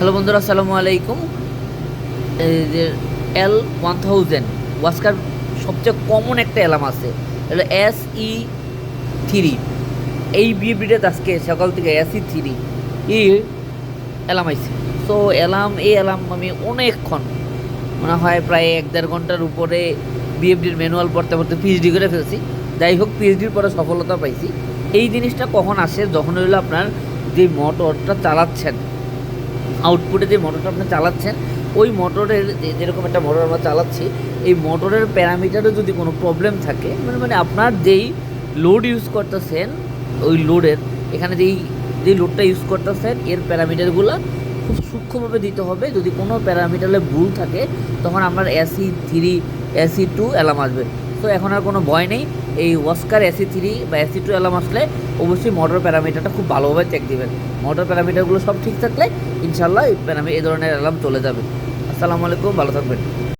Hello বন্ধুরা, আসসালামু আলাইকুম। এই যে L1000 ওয়াস্কার সবচেয়ে কমন একটা অ্যালার্ম আছে, এটা SE3। এই বিব্রিডে আজকে সকাল থেকে SE3 এই অ্যালার্ম আইছে। সো এই অ্যালার্ম আমি অনেকক্ষণ, মনে হয় প্রায় 1-1.5 ঘন্টার উপরে বিএফডির ম্যানুয়াল পড়তে পড়তে পিএইচডি করে ফেলছি। যাই হোক, পিএইচডির পরে সফলতা পাইছি। এই জিনিসটা কখন আসে? যখন হইলো আপনার যে মোটরটা চালাচ্ছেন, আউটপুটে যে মোটরটা আপনি চালাচ্ছেন, ওই মোটরের যেরকম একটা মোটর আমরা চালাচ্ছি, এই মোটরের প্যারামিটারে যদি কোনো প্রবলেম থাকে, মানে আপনার যেই লোড ইউজ করতেছেন, ওই লোডের এখানে যেই লোডটা ইউজ করতেছেন, এর প্যারামিটারগুলো খুব সূক্ষ্মভাবে দিতে হবে। যদি কোনো প্যারামিটারে ভুল থাকে, তখন আপনার SE3 SE2 অ্যালার্ম আসবে। তো এখন আর কোনো ভয় নেই। এই ওয়াস্কার SE3 বা SE2 অ্যালার্ম আসলে অবশ্যই মোটর প্যারামিটারটা খুব ভালোভাবে চেক দিবেন। মোটর প্যারামিটারগুলো সব ঠিক থাকলে ইনশাল্লাহ এই ধরনের অ্যালার্ম চলে যাবে। আসসালামু আলাইকুম, ভালো থাকবেন।